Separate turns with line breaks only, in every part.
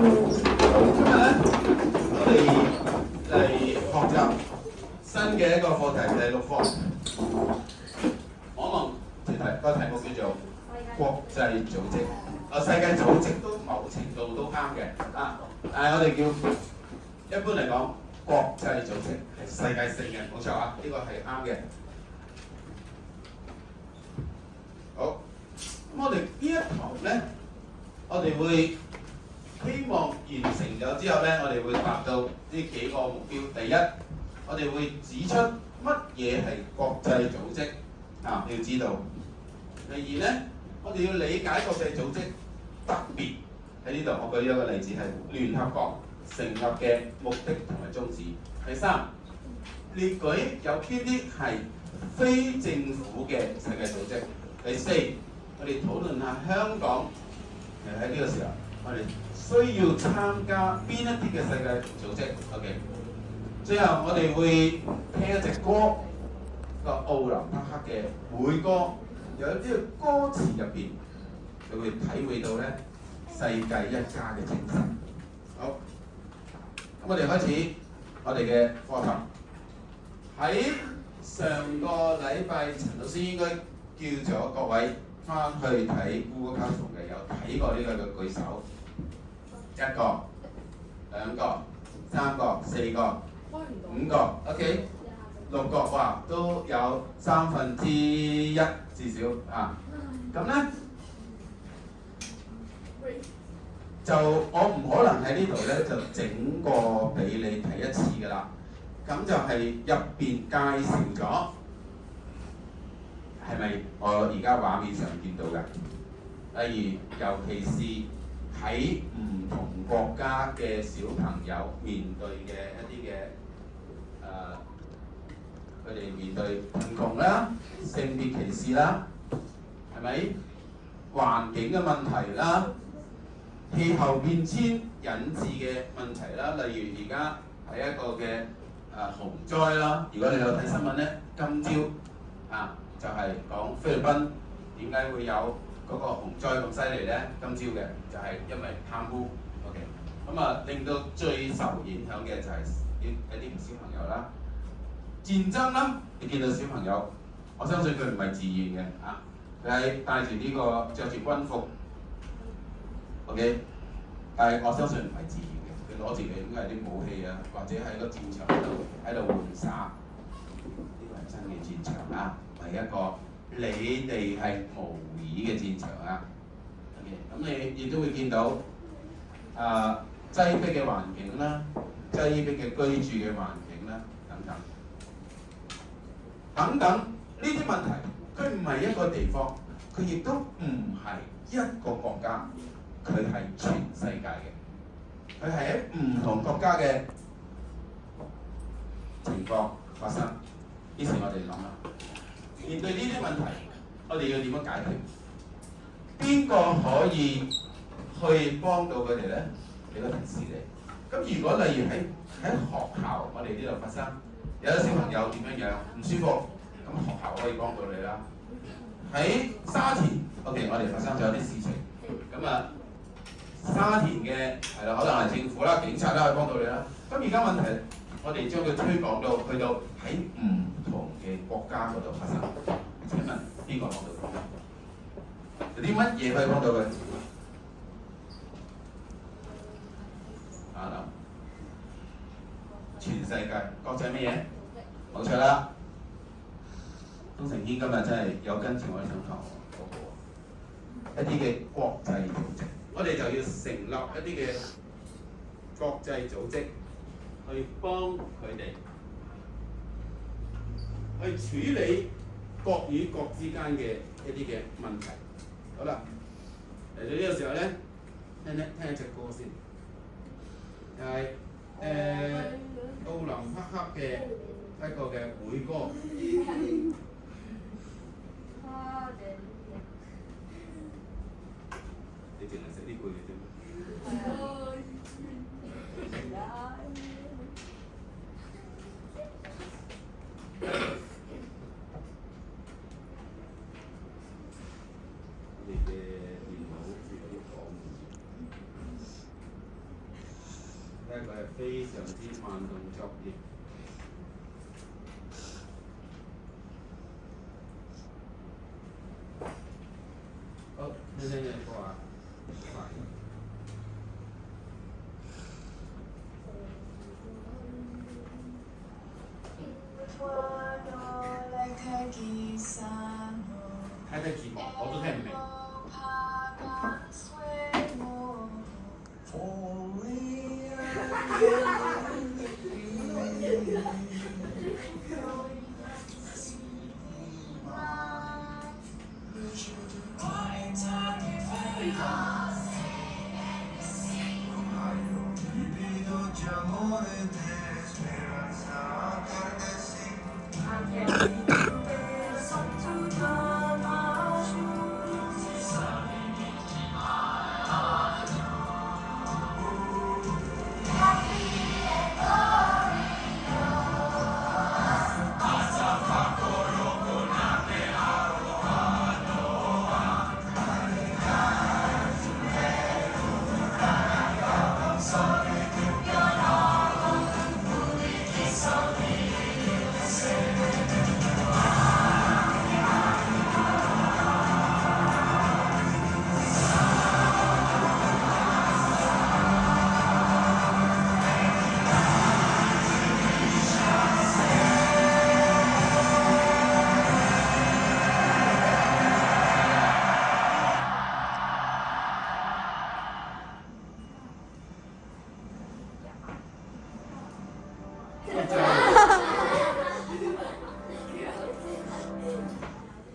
今日咧，我哋嚟學習新嘅一個課題，第6課。我問個題目叫做國際組織。世界組織都某程度都啱嘅但係我哋叫一般嚟講，國際組織係世界性嘅，冇錯啊，呢個係啱嘅。好，咁我哋呢一堂咧，我哋會希望完成咗之後咧，我哋會達到呢幾個目標。第一，我哋會指出乜嘢係國際組織你要知道。第二咧，我哋要理解國際組織，特別喺呢度，我舉咗個例子係聯合國成立嘅目的同埋宗旨。第三，列舉有邊啲係非政府嘅世界組織。第四，我哋討論下香港喺呢個時候，我哋需要參加邊一啲嘅世界組織。OK， 最後我哋會聽一隻歌，個奧林匹克嘅會歌，有啲歌詞入邊，你會體會到咧世界一家嘅精神。好，咁我哋開始我哋嘅課堂。喺上個禮拜，陳老師應該叫咗各位翻去睇 Google Classroom 嘅，有睇過呢個嘅舉手。1個、2個、3個、4個、5個 ，OK， 6個，哇，都有1/3至少咁咧就我唔可能喺呢度咧就整個俾你睇一次㗎啦。咁就係入邊介紹咗，係咪我而家畫面上見到嘅？例如，尤其是喺唔同國家嘅小朋友面對嘅一啲嘅佢哋面對貧窮啦、性別歧視啦，係咪？環境嘅問題啦、氣候變遷引致嘅問題啦，例如而家係一個嘅洪災啦。如果你有睇新聞咧，今朝就係講菲律賓點解會有嗰個洪災咁犀利咧？今朝嘅就係因為貪污。OK， 咁令到最受影響嘅就係一啲小朋友啦。戰爭啦，你見到小朋友，我相信佢唔係自願嘅佢係帶住呢個着住軍服 ，OK， 但係我相信唔係自願嘅，佢攞住嘅應該係啲武器或者喺個戰場喺度玩耍。呢個係真嘅戰場唔係一個你哋係模擬嘅戰場OK， 咁你亦都會見到擠迫嘅環境啦，擠迫嘅居住嘅環境啦，等等呢啲問題，佢唔係一個地方，佢亦都唔係一個國家，佢係全世界嘅，佢係喺唔同國家嘅情況發生。於是我哋諗啦，面對呢啲問題，我哋要點樣解決？邊個可以去幫到佢哋咧？俾個提示你。咁如果例如喺學校，我哋呢度發生有啲小朋友點樣唔舒服，咁學校可以幫到你啦。喺沙田 ，OK， 我哋發生咗啲事情，咁沙田嘅係啦，可能係政府啦、警察啦可以幫到你啦。咁而家問題，我哋將佢推廣到去到喺唔同嘅國家嗰度發生。請問邊個幫到佢？有啲乜嘢可以幫到佢？全世界國際乜嘢？冇錯啦。東成軒今日真係有跟住我哋上堂嗰個一啲嘅國際組織，我哋就要成立一啲嘅國際組織，去幫佢哋去處理國與國之間嘅一啲嘅問題。好啦，嚟到呢個時候咧，聽一隻歌先，係奧林匹克嘅一個嘅會歌。你淨係識呢句嘅啫咩？你嘅電腦有啲講咧，佢係非常之慢動作嘅。好，聽聽嘅歌啊，快。睇睇字幕我都聽唔明。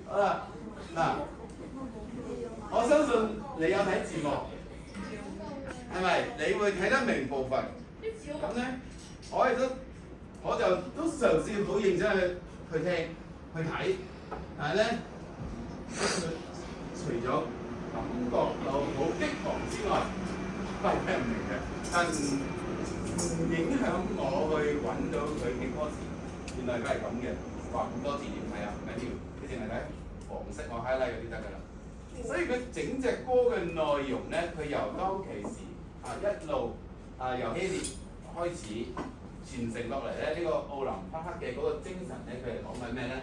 好啦，嗱，我相信你有睇字幕，係咪？你會睇得明部分。咁咧，我就都嘗試好認真去聽去睇，但係咧，除咗感覺到好激昂之外，都係聽唔明嘅。但唔影響我去揾到佢嘅歌詞，原來都係咁嘅。哇！咁多字點睇啊？唔緊要，你淨係睇黃色我 highlight 嗰啲得㗎啦。所以佢整隻歌嘅內容咧，佢由當其時一路由希臘開始傳承落嚟咧，呢個奧林匹克嘅嗰個精神咧，佢係講緊咩咧？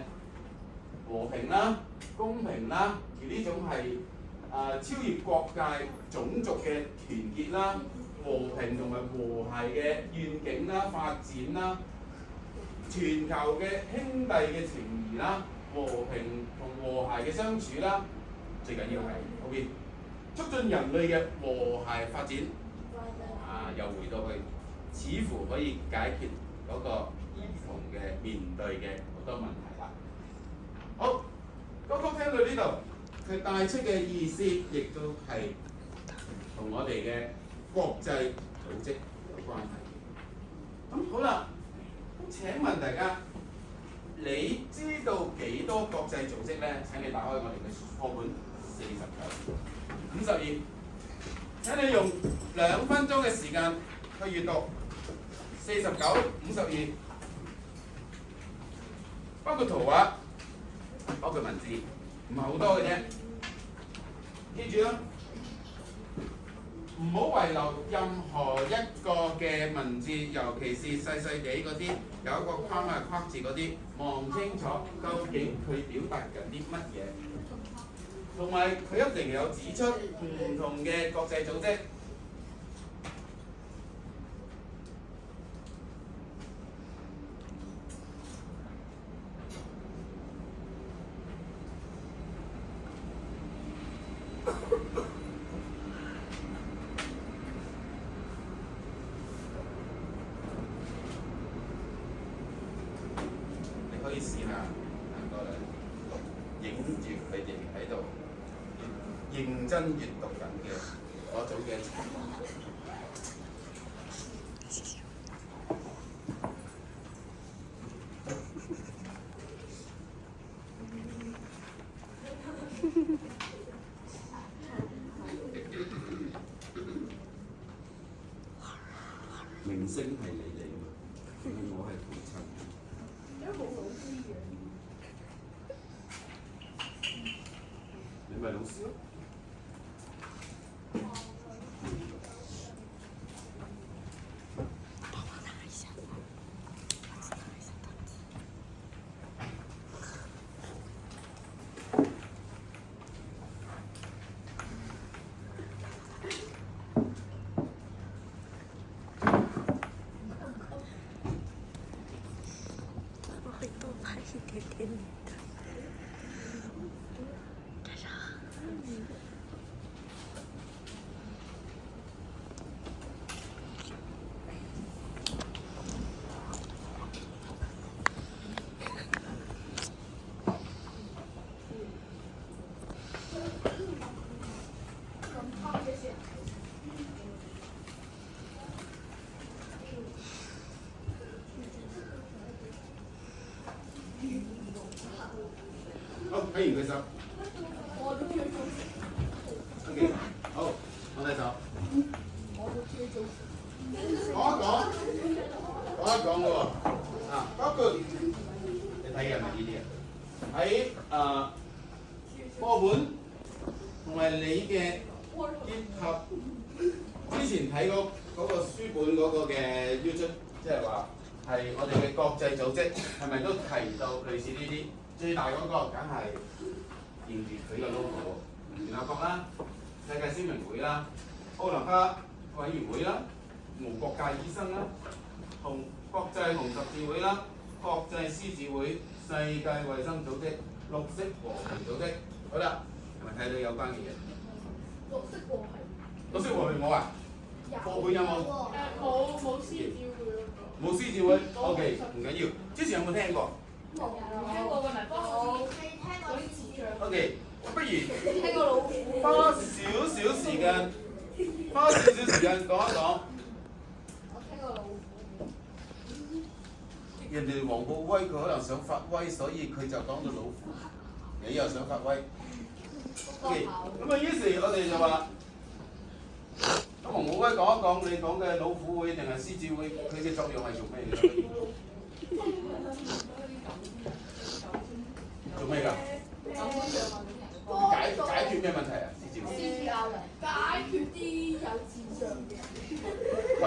和平啦、公平啦，而呢種係超越國界種族嘅團結啦、和平同埋和諧嘅願景啦、發展啦、全球嘅兄弟嘅情誼啦、和平同和諧嘅相處啦，最緊要係 OK， 促進人類嘅和諧發展。又回到去，似乎可以解決嗰個兒童嘅面對嘅好多問題啦。好，歌曲聽到呢度，佢帶出嘅意思亦都係同我哋嘅國際組織有關係。咁好啦，咁請問大家，你知道幾多國際組織咧？請你打開我哋嘅課本49、52。請你用2分鐘嘅時間去閱讀49、52，包括圖畫，包括文字，唔係好多嘅啫。記住啦，唔好遺留任何一個嘅文字，尤其是細細地嗰啲有一個框框字嗰啲，望清楚究竟佢表達緊啲乜嘢。同埋佢一定有指出唔同嘅國際組織。你可以試下影住佢哋喺度認真閱讀緊嘅嗰種嘅情況。明星係你哋㗎嘛，我係陪襯。你咪老師咯。好，睇完舉手。OK， 好，放低手。講一講喎。啊，包括你睇嘅係咪呢啲啊？喺課本同埋你嘅結合之前睇嗰個書本嗰個嘅 YouTube， 即係話係我哋嘅國際組織係咪都提到類似呢啲？最大嗰個梗係認住佢個 logo， 聯合國啦、世界鮮明會啦、奧林匹克委員會啦、無國界醫生啦、國際紅十字會啦、國際獅子會、世界衛生組織、綠色和平組織。好啦，係咪睇到有關嘅嘢？綠色和平冇啊？課本有冇？
冇獅子會嗰個。
冇獅子會 ，OK， 唔緊要。之前有冇聽過？
聽過嘅咪幫我未聽過啲字象。
OK， 不如
聽過老虎。
花少少時間講一講。
我聽過老虎。
人哋黃埔威佢可能想發威，所以佢就講到老虎。你又想發威 ？OK， 咁啊於是我哋就話，咁黃埔威講一講你講嘅老虎會定係獅子會，佢嘅作用係做咩嘅？做咩㗎？解決咩問題啊？獅子會。
解決啲有智障嘅人。
係。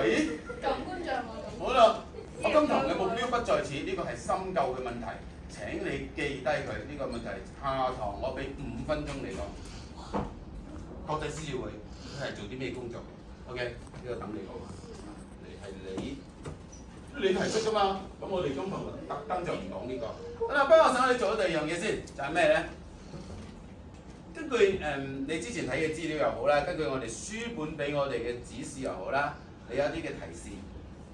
感官障礙。
好啦，我今堂嘅目標不在此，呢個係深究嘅問題。請你記低佢呢個問題。下堂我俾5分鐘你講。國際獅子會佢係做啲咩工作嘅 ？OK， 呢個等你講。你提出㗎嘛？咁我哋今堂特登就唔講呢個。好啦，幫我手你做咗第二樣嘢先，就係咩咧？根據你之前睇嘅資料又好啦，根據我哋書本俾我哋嘅指示又好啦，你有啲嘅提示。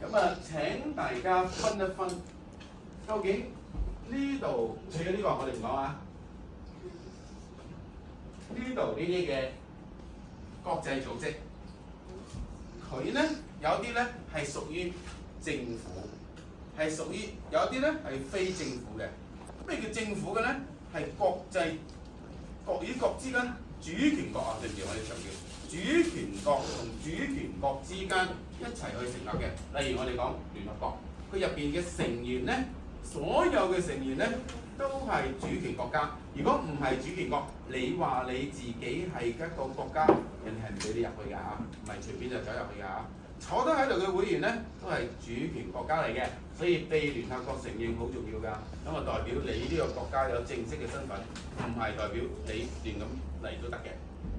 咁啊，請大家分一分，究竟呢度除咗呢個我哋唔講啊，呢度呢啲嘅國際組織，佢咧有啲咧係屬於政府，係屬於有啲咧係非政府嘅。咩叫政府嘅咧？係國際國與國之間主權國啊，對唔住，我哋強調主權國同主權國之間一齊去成立嘅。例如我哋講聯合國，佢入邊嘅成員咧，所有嘅成員咧都係主權國家。如果唔係主權國，你話你自己係一個國家，人係唔俾你入去㗎嚇，唔係隨便就走入去㗎嚇。坐得喺度嘅會員咧，都係主權國家嚟嘅，所以被聯合國承認好重要㗎。咁啊，代表你呢個國家有正式嘅身份，唔係代表你亂咁嚟都得嘅。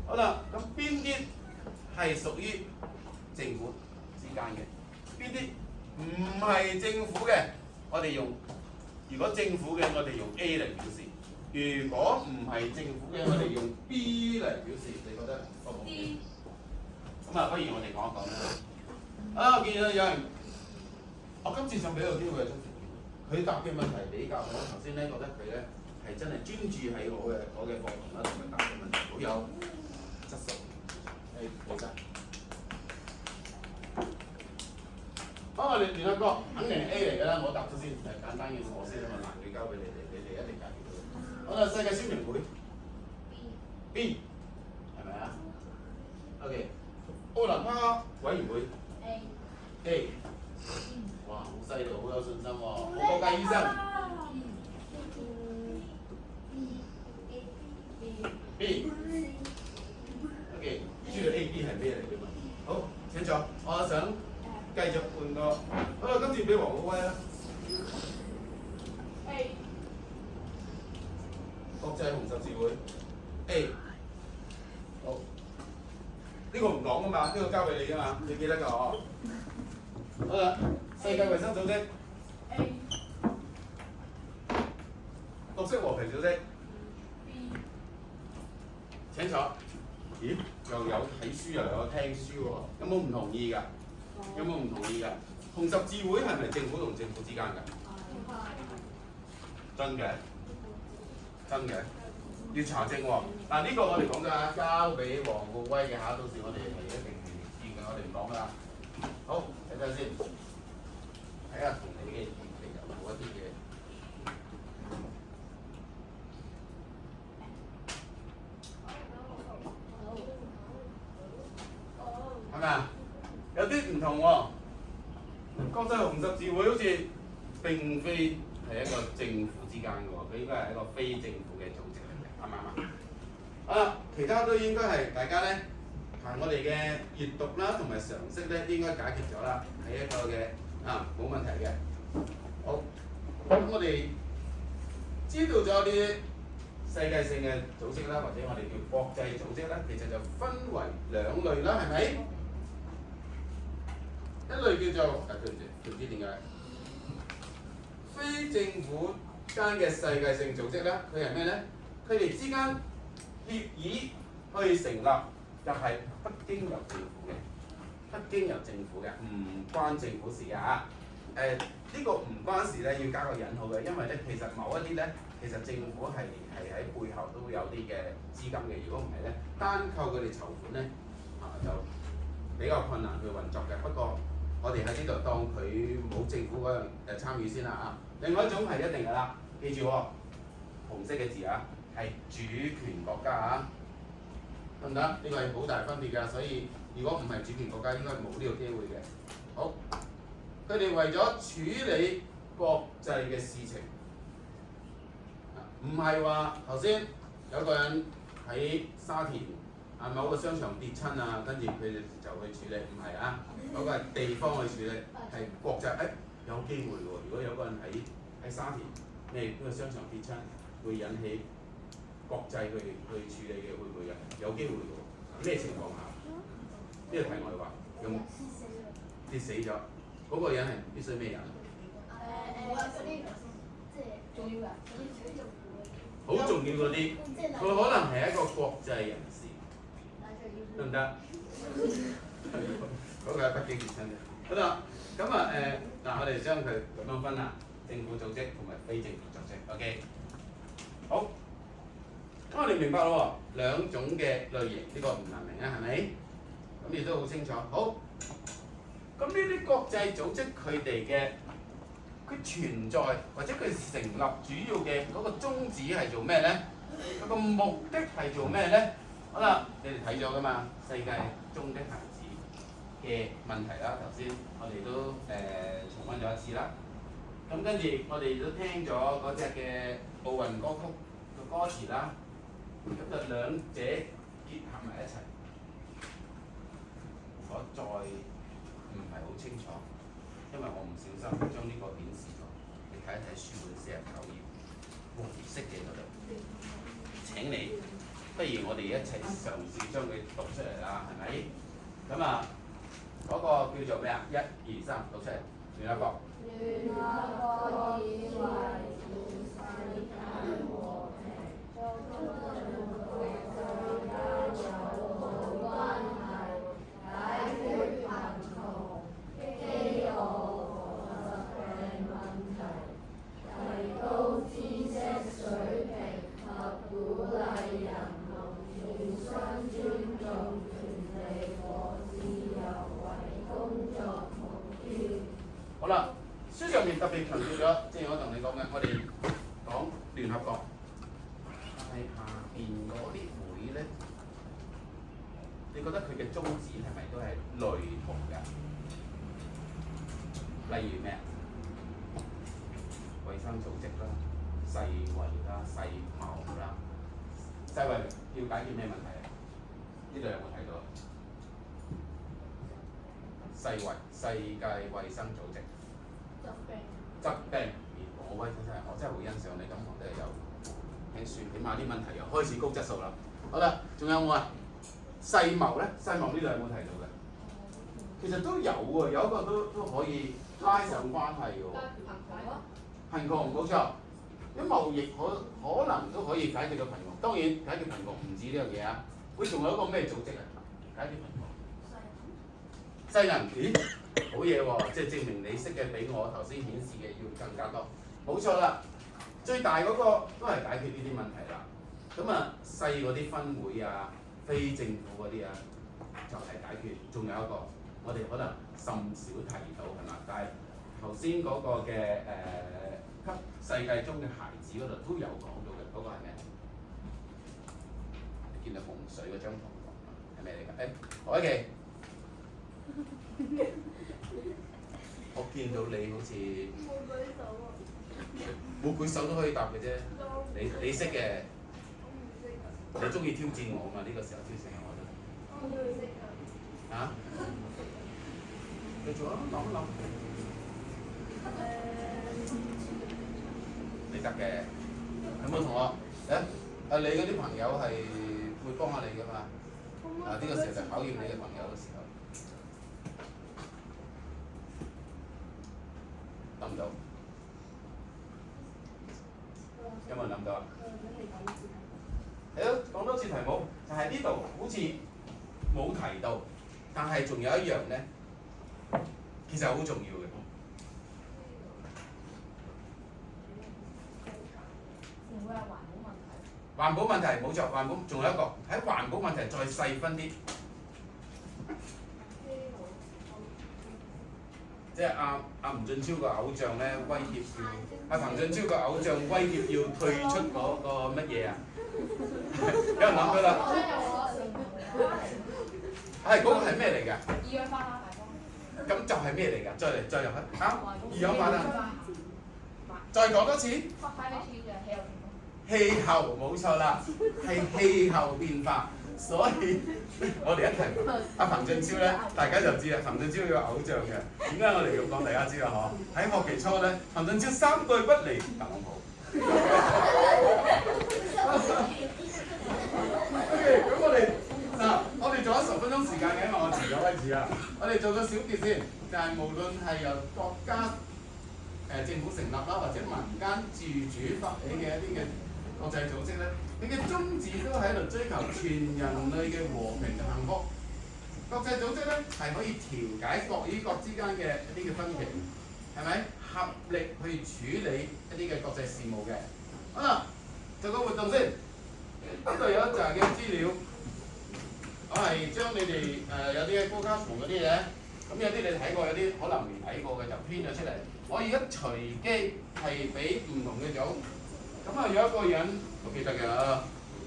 好啦，咁邊啲係屬於政府之間嘅？邊啲唔係政府嘅？我哋用如果政府嘅，我哋用 A 嚟表示；如果唔係政府嘅，我哋用 B 嚟表示。你覺得好唔好？咁啊，不如我哋講一講啦。啊！我見到有人，我今次想俾個機會出條片，佢答嘅問題比較，我頭先咧覺得佢咧係真係專注喺我嘅課堂啦，同埋答嘅問題好有質素。冇錯。好，我哋聯合國肯定係 A 嚟㗎啦，我答咗先，係簡單嘅我先啊嘛，難嘅交俾你哋，你哋一定解決到。好啦，世界鮮明會 B 係咪啊 ？OK， 奧林匹克委員會。A， 哇，好犀利，好有信心喎！國際醫生 B，OK， 知道 A、B 係咩嚟嘅嘛？好，請坐。我想繼續換個，好啦，今次俾黃好威啦。
A，
國際紅十字會 A， 好，呢個唔講㗎嘛，呢個交俾你㗎嘛，你記得㗎嗬？好啦，世界衛生組織
A，
綠色和平組織。
B
請坐。咦？又有睇書又有聽書喎，有冇唔同意㗎？有冇唔同意㗎？紅十字會係咪政府同政府之間㗎？真嘅，真嘅，要查證喎。嗱呢個我哋講咗啊，交俾黃浩威嘅嚇，到時我哋係一定係見嘅，我哋唔講㗎啦。好，睇睇先，睇下同你嘅預期有冇一啲嘢。係咪啊？有啲唔同喎。國際紅十字會好似並非係一個政府之間嘅喎，佢應該係一個非政府嘅組織嚟嘅，啱唔啱啊？其他都應該係大家咧，憑我哋嘅閱讀啦同埋常識咧，應該解決咗啦，係一個嘅冇問題嘅。好，咁我哋知道咗啲世界性嘅組織啦，或者我哋叫國際組織啦，其實就分為兩類啦，係咪？一類叫做對唔知點解非政府間嘅世界性組織咧，佢係咩咧？佢哋之間協議去成立，就係不經由政府嘅，不經由政府嘅，唔關政府事嘅嚇。呢個唔關事咧，要加個引號嘅，因為咧其實某一啲咧，其實政府係喺背後都有啲嘅資金嘅。如果唔係咧，單靠佢哋籌款咧就比較困難去運作嘅。不過我哋喺呢度當佢冇政府嗰樣參與先啦啊！另外一種係一定㗎啦，記住喎，紅色嘅字啊，係主權國家啊，得唔得？呢個係好大分別㗎，所以如果唔係主權國家，應該冇呢個機會嘅。好，佢哋為咗處理國際嘅事情，唔係話頭先有個人喺沙田某個商場跌親啊，跟住佢哋就去處理，唔係啊。嗰個係地方去處理，係國際有機會喎。如果有個人喺沙田咩嗰個商場跌親，會引起國際去處理嘅，會唔會有機會喎？咩情況下？呢個題外話，有冇跌死咗？嗰個人係必須咩人？好重要嗰啲，佢可能係一個國際人士，得唔得？嗰個係北京跌親嘅。好啦，咁我哋將佢咁樣分啦，政府組織同埋非政府組織。OK， 好，咁我哋明白咯喎，兩種嘅類型，呢個唔難明啊，係咪？咁亦都好清楚。好，咁呢啲國際組織佢哋嘅佢存在或者佢成立主要嘅嗰個宗旨係做咩咧？佢個目的係做咩咧？好啦，你哋睇咗㗎嘛？世界中的孩子嘅問題啦，頭先我哋都重溫咗一次啦。咁跟住我哋都聽咗嗰隻嘅奧運歌曲嘅歌詞啦。咁就兩者結合埋一齊，我再唔係好清楚，因為我唔小心將呢個顯示咗。你睇一睇書本49頁黃色嘅嗰度。請你，不如我哋一齊嘗試將佢讀出嚟啦，係咪？咁嗰個叫做咩啊？1、2、3，讀出嚟，聯合國。
聯合國以維護世界和平，中國世界友好關係，解決貧窮、饑餓和疾病問題，提高知識水平及鼓勵人民互相尊重權利和自由為工作目標。
好啦，書上面特別強調咗，即係我同你講嘅，我哋講聯合國，但係下邊嗰啲會咧，你覺得佢嘅宗旨係咪都係類同嘅？例如咩啊？衞生組織啦、世衛啦、世貿啦，世衛要解決咩問題啊？呢度有冇睇到？世衛世界衛生組織。疾病，我真係好欣賞你，咁我都係有聽書，起碼啲問題又開始高質素啦。好啦，仲有冇啊？世貿咧，世貿呢度有冇提到嘅？其實都有喎，有一個都可以拉上關係嘅喎。貧窮冇錯，啲貿易可能都可以解決到貧窮。當然解決貧窮唔止呢樣嘢啊，會仲有一個咩組織啊？解決貧窮。世人，咦？好嘢喎！即係證明你識嘅比我頭先顯示嘅要更加多。冇錯啦，最大嗰個都係解決呢啲問題啦。咁啊，細嗰啲分會啊、非政府嗰啲啊，就係解決。仲有一個，我哋可能甚少提到係嘛？但係頭先嗰個嘅給世界中嘅孩子嗰度都有講到嘅，嗰個係咩？你見到洪水嗰張圖係咩嚟㗎？海琪，我見到你好似冇舉手都可以答嘅啫。你識嘅，你中意挑戰我嘛？呢個時候挑戰我啫。嚇？繼續啊，諗一諗。你得嘅，有冇同學？你嗰啲朋友係會幫下你㗎嘛？呢個時候就考驗你嘅朋友嘅時候，諗唔到？有冇人諗到啊？係咯，講多次題目，就係呢度好似冇提到，但係仲有一樣咧，其實好重要嘅。環保問題冇錯，環保仲有一個喺環保問題再細分啲，即係阿吳俊超個偶像咧威脅要，阿彭俊超個偶像威脅要退出嗰個乜嘢啊？有人諗到啦，係嗰個係咩嚟㗎？二氧化碳排放。咁就係咩嚟㗎？再入去啊！二氧化碳。再講多次。氣候冇錯啦，係氣候變化，所以我哋一提阿彭俊超咧，大家就知啦。彭俊超個偶像嘅，點解我哋咁講？大家知啦嗬？喺學期初咧，彭俊超3對不離特朗普。OK， 咁我哋做咗10分鐘時間嘅，因為我遲咗開始啦。我哋做個小結先，就係無論係由國家政府成立啦，或者民間自主發起嘅一啲嘅國際組織咧，佢嘅宗旨都喺度追求全人類嘅和平幸福。國際組織咧係可以調解國與國之間嘅一啲嘅分歧，係咪？合力去處理一啲嘅國際事務嘅。好啦，做個活動先。呢度有一紮嘅資料，我係將你哋有啲高卡層嗰啲嘢，咁有啲你睇過，有啲可能未睇過嘅就編咗出嚟。我而家隨機係俾唔同嘅組。咁啊，有一個人我記得嘅，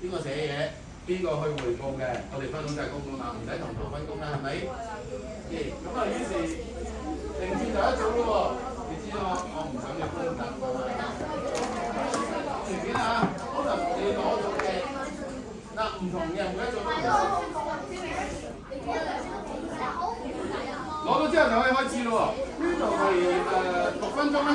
邊個寫嘢，邊個去匯報嘅，我哋分工就係公㗎嘛，唔使同頭分工啦，係咪？咁啊，於是另轉就一組咯喎，你知我唔想你分㗎，隨便啊，可能你攞咗嘅唔同嘅每一組都唔同。攞咗之後就可以開始咯喎，呢度係6分鐘啦。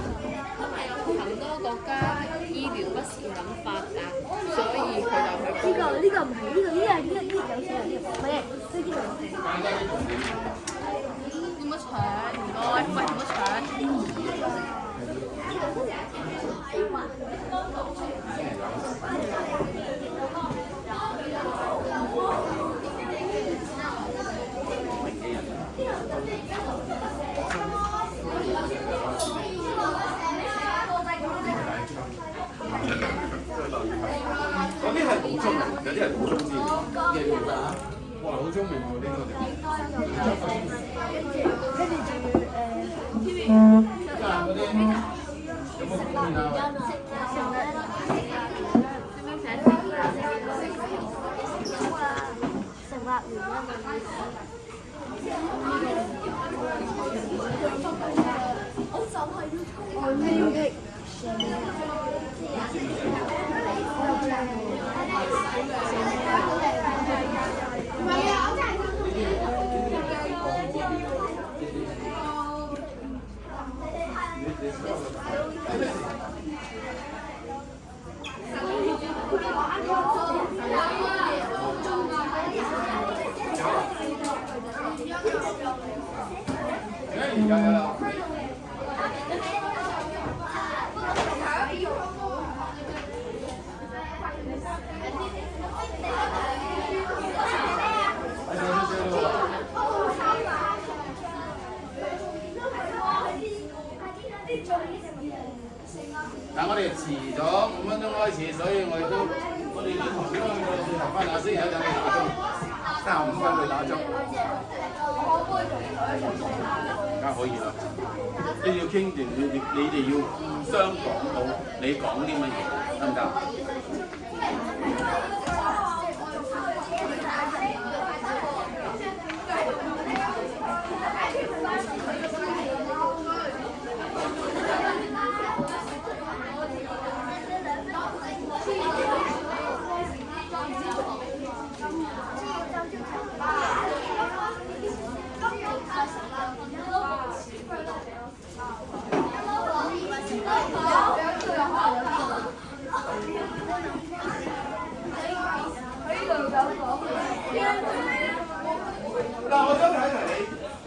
很多國家醫療不是咁發達，所以佢就去。呢個唔係呢個有錢人呢個，唔係呢個有錢。點乜搶？唔該，唔係點乜搶？
啲人補充先，你明白啊？哇，好聰明喎呢個就。嗱嗰啲有冇片啊？而家有啦。但我哋遲咗5分鐘開始，所以我哋啲同學都去到翻下先，有陣去打鐘，35分去打鐘。而家可以啦。你要傾段，你哋要互相講到你講啲乜嘢，得唔得？嗱，我想睇一睇你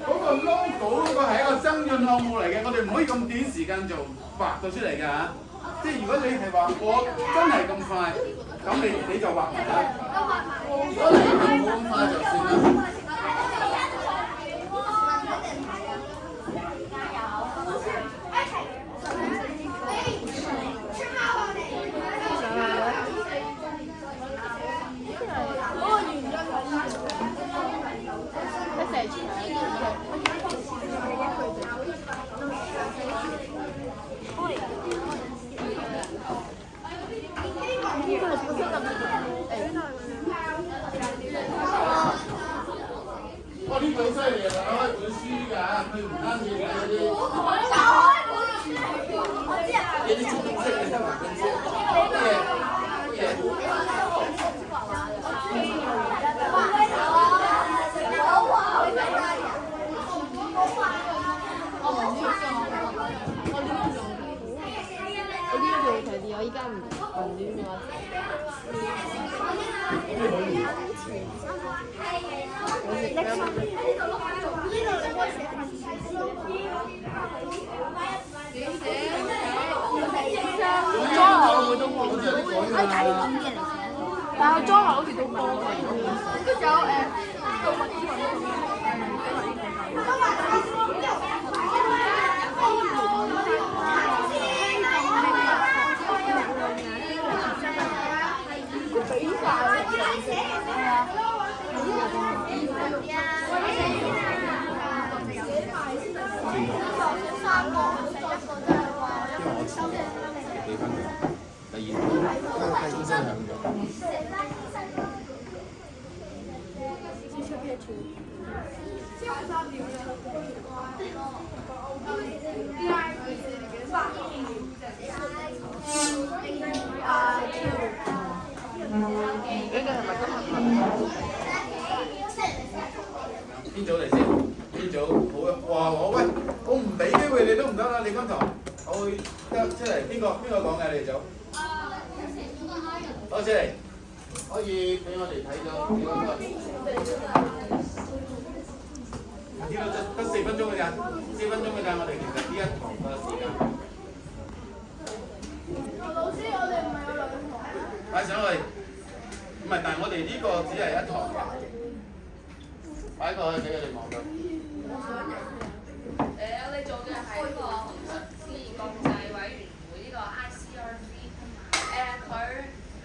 嗰個 logo 嗰個係一個增潤項目嚟嘅，我哋唔可以咁短時間就畫到出嚟㗎嚇。即係如果你係話我真係咁快，咁你就畫埋啦。如果你冇咁快就算啦。哇！呢個好犀利啊！開本書㗎，佢唔單止睇嗰啲，有啲知識嘅新聞跟書，乜
我呢度睇啲，我依家唔亂咗。但係裝潢好似都多嘅，跟住有動物之魂比賽係啊。
幾分鐘？第二分鐘響咗。邊組嚟先？邊組好啊！哇！喂，我唔俾機會你都唔得啦，你剛才我會得出嚟。邊個講嘅？你哋組？攞出嚟，可以俾我哋睇到幾多個？呢個得4分鐘嘅咋，4分鐘嘅咋，我哋其實呢一堂嘅時間。
老師，我哋唔係有2堂。
擺上去，唔係，但係我哋呢個只係1堂嘅，擺過去俾佢哋望到。
我哋做嘅係呢個紅十字國際委員會呢個 ICRC，佢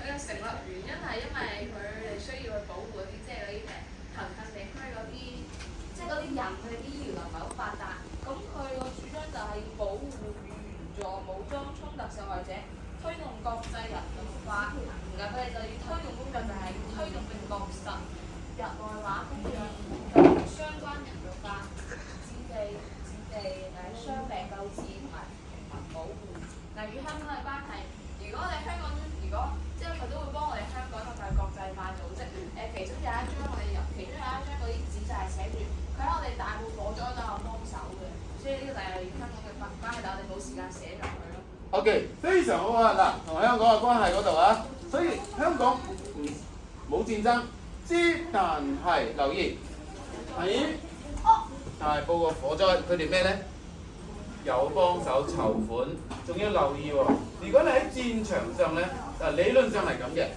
嘅成立原因係因為佢國際人類化，然後佢哋就要推動工作就係要推動並落實日內瓦公約同相關人類化、傷病救治同埋平民保護。嗱，與香港嘅關係，如果我哋香港即係佢都會幫我哋香港一個就係國際化組織。其中有一張嗰啲紙就係寫住佢喺我哋大埔火災都有幫手嘅，所以呢個就係香港嘅關係，但係我哋冇時間寫入去咯。
OK， 非常好啊！嗱，同香港嘅關係嗰度啊，所以香港冇戰爭，但係留意喺大埔個火災，佢哋咩咧？有幫手籌款，仲要留意喎。如果你喺戰場上咧，理論上係咁嘅。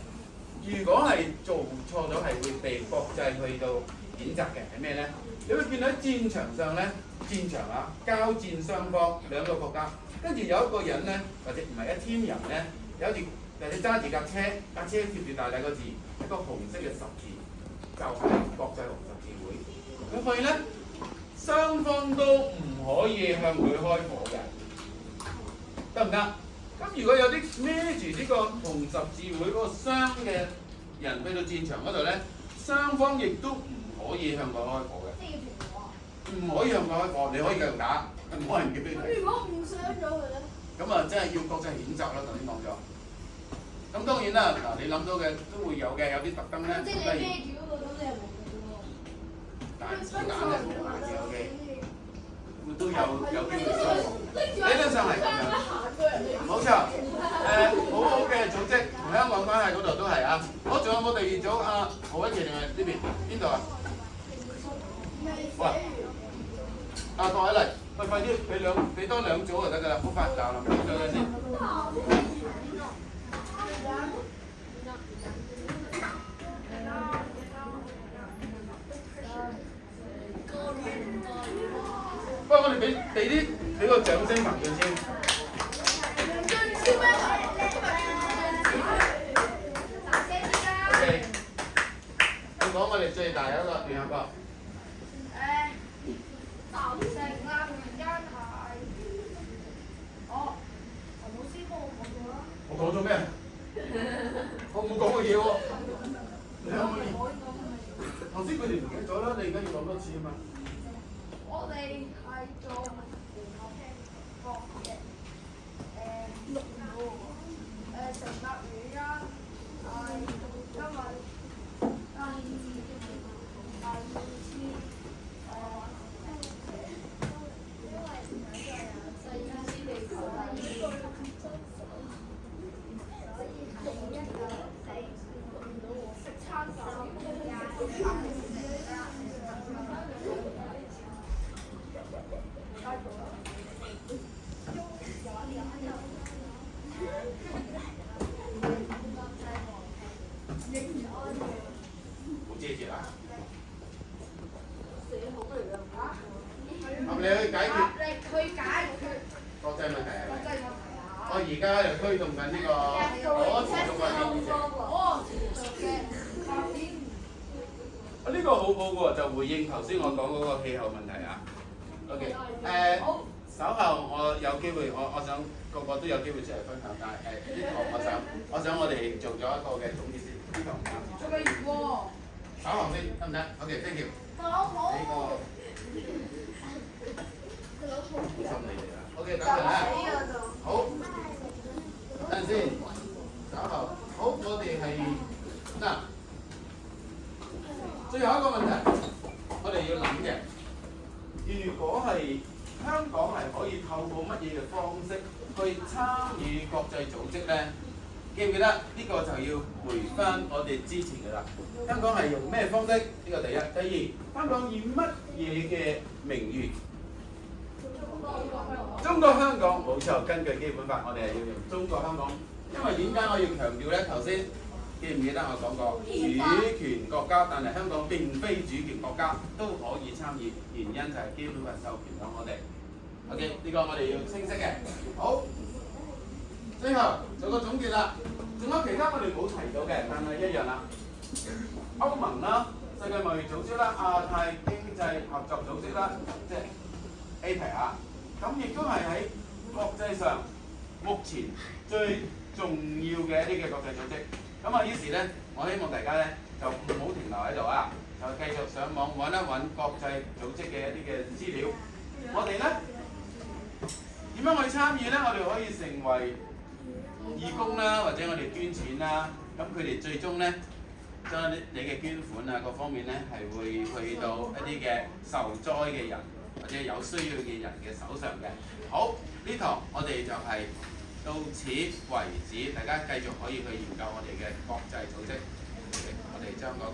如果係做錯咗，係會被國際去到譴責嘅，係咩咧？你會見到喺戰場上咧，戰場啊，交戰雙方兩個國家，跟住有一個人咧，或者唔係一 team 人咧，有條或者揸住架車貼住大大個字，一個紅色嘅十字，就係國際紅十字會。咁佢咧，雙方都唔可以向佢開火嘅，得唔得？咁如果有啲孭住呢個紅十字會嗰個傷嘅人去到戰場嗰度咧，雙方亦都唔可以向佢開火嘅。
即係要停火。
唔可以向佢開火，你可以繼續打，冇人叫俾你。
如果誤傷咗佢咧？
咁啊，真係要國際譴責啦！頭先講咗。咁當然啦，嗱你諗到嘅都會有嘅，有啲特登咧，
即係你孭住嗰個都係冇嘅喎。
但係子彈咧冇彈嘅 OK， 咁都有機會傷亡。理論上係咁樣。冇錯，好好嘅組織，同香港關係嗰度都係啊。好，仲有冇第二組啊？何偉傑定係呢邊？邊度啊？喂，各位嚟，快啲俾多兩組就得㗎啦，好快就啦，唔該你先。不過我哋俾個掌聲埋佢先。OK， 你講我哋最大一個聯合國。
造成啦，原因係我老師幫我講咗啦。
我講咗咩？我冇講過嘢喎。你可唔可以？頭先佢哋唔記得咗啦，你而家要講多次啊嘛。
我哋係做聯合國嘅成立原因係因為
冇遮住啦。咁你去解決國際問題係咪？我而家又推動緊呢個可持續發展議程。呢個好好喎，就回應頭先我講嗰個氣候問題啊。OK， 稍後我有機會，我想個個都有機會出嚟分享，但係呢堂我想我哋做咗一個嘅總結先，呢堂暫時做。稍後先得唔得 ？OK，thank you。呢個心理嚟啦。OK， 等陣啦。好，等陣先。稍後，好，我哋係嗱，最後一個問題，我哋要諗嘅，如果係香港係可以透過乜嘢嘅方式去參與國際組織咧？記唔記得呢個就要回翻我哋之前嘅啦。香港係用咩方式？呢個第一。第二，香港以乜嘢嘅名譽？中國香港冇錯，根據基本法，我哋係要用中國香港。因為點解我要強調咧？頭先記唔記得我講過主權國家，但係香港並非主權國家，都可以參與。原因就係基本法授權咗我哋。OK， 呢個我哋要清晰嘅。好，最後做個總結啦。仲有其他我哋冇提到嘅，但係一樣啦。歐盟啦、世界貿易組織啦、亞太經濟合作組織啦，即係 APEC 啊。咁亦都係喺國際上目前最重要嘅一啲嘅國際組織。咁啊，於是咧，我希望大家咧就唔好停留喺度啊，就繼續上網揾一揾國際組織嘅一啲嘅資料。我哋咧點樣去參與咧？我哋可以成為義工啦，或者我哋捐錢啦。咁佢哋最終咧將你嘅捐款啊各方面咧係會去到一啲嘅受災嘅人或者有需要嘅人嘅手上嘅。好，呢堂我哋就係到此為止，大家繼續可以去研究我哋嘅國際組織。我哋將嗰個